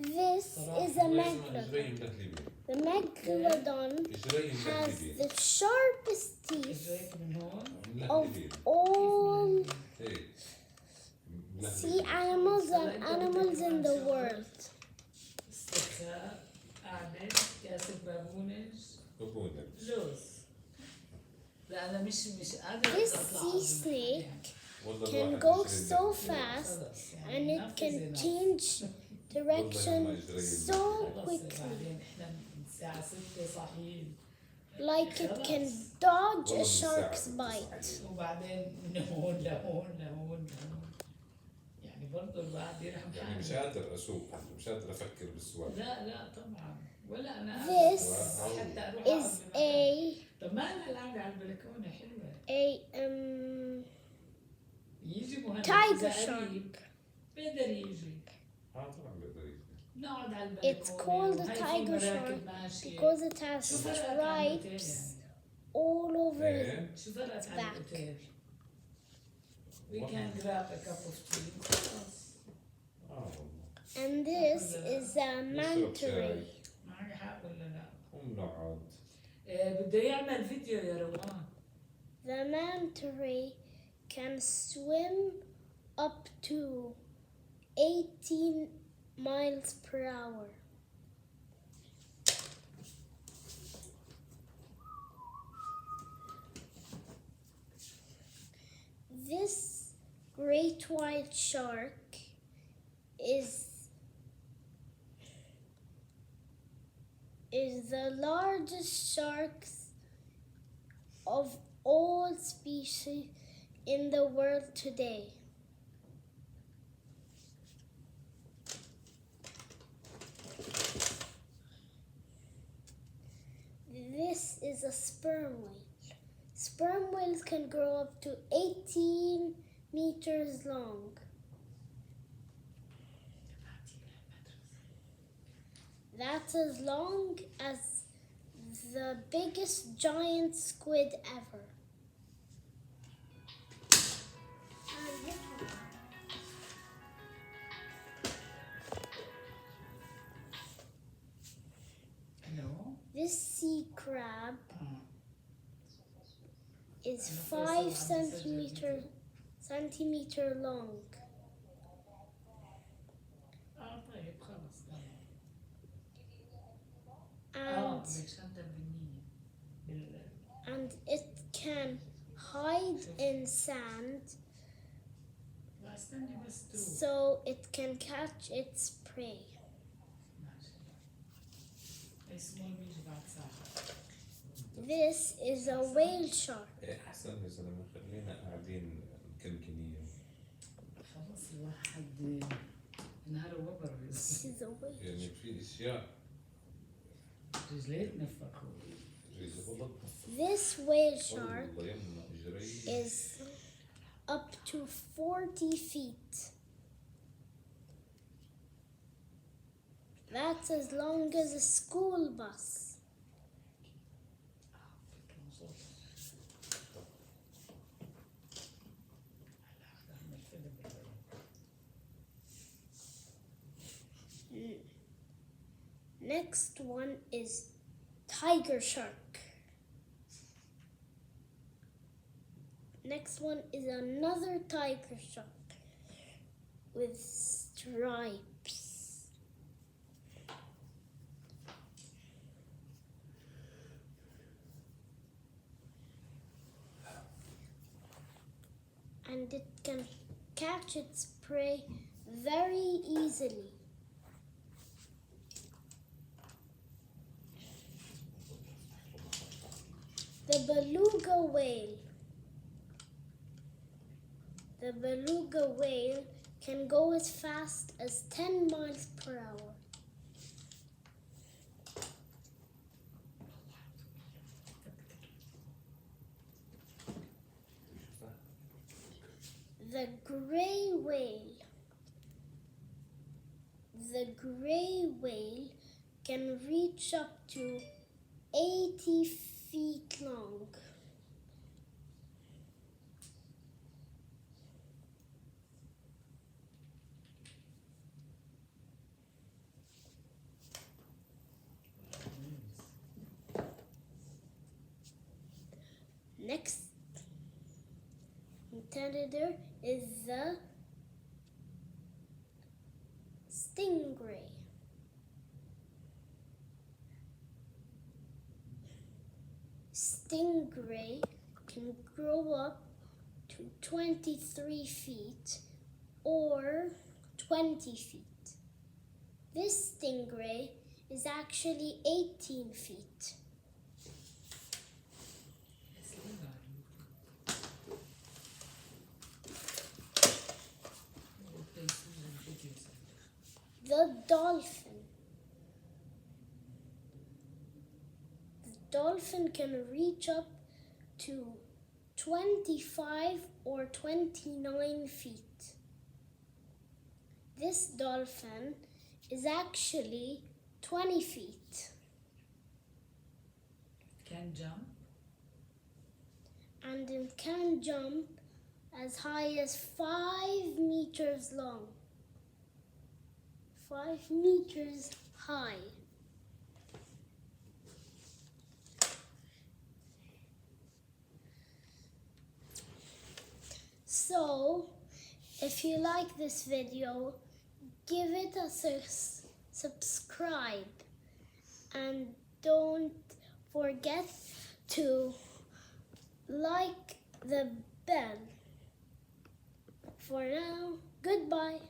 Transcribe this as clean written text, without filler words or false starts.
This is a megalodon. The megalodon has the sharpest teeth of all sea animals and animals in the world. استرخاء، قعدة، كاسة بابونج، لوز. لا أنا مش قادرة This أطلع sea أعمل snake والله can الواحد go بيصير so يدرس. fast خلص and يعني it can change direction so quickly. بعدين إحنا الساعة 6 صاحيين. Like it can dodge a والله من shark's الساعة bite. وبعدين من هون لهون لهون لهون. يعني برضه الواحد يرحم يعني مش حاله. قادر اسوق، مش قادر افكر بالسواقه. لا طبعا ولا أنا This حتى أروح is أقعد طب ما أنا القعدة على البلكونة حلوة. يجي مهندس tiger إذا shark. قريب بيقدر يجي. طبعا بقدر يجي. نقعد على البلكونة. It's called a وهي في tiger مراكب shark ماشية. because it has شو فرقت عن الأوتيل stripes يعني؟ all over it. ايه شو فرقت عن back. الأوتيل؟ We والله. can grab a cup of tea. خلاص. والله. And this is a manta ray. معي حق ولا لا؟ نقعد. بده يعمل فيديو يا روان. The manta ray can swim up to 18 miles per hour. This great white shark is the largest sharks of all species in the world today. This is a sperm whale. Sperm whales can grow up to 18 meters long. That's as long as the biggest giant squid ever. Hello. This sea crab is أنا 5 فاصل عم centimeter long. طيب خلص تمام. And بشنطة بنية. and it can hide in sand لا استني بس تروح. so it can catch its prey. ماشي. اسمه بيجي بعد ساعة. This is a whale shark. ايه احسن يا زلمه، خلينا قاعدين مكنكنين. خلص الواحد نهار وبرز. This is a whale. يعني في اشياء رجليه تنفخوا. جيزة والله. This whale shark والله يما اجري. is up to 40 feet. That's as long as a school bus. Next one is tiger shark. Next one is another tiger shark with stripes. And it can catch its prey very easily. The beluga whale. The beluga whale can go as fast as 10 miles per hour. The gray whale. The gray whale can reach up to 80 feet long. next competitor is the stingray. Stingray can grow up to 23 feet or 20 feet. This stingray is actually 18 feet. The dolphin. The dolphin can reach up to 25 or 29 feet. This dolphin is actually 20 feet. Can jump. And it can jump as high as 5 meters long. 5 meters high. So, if you like this video, give it a subscribe and don't forget to like the bell. For now, goodbye.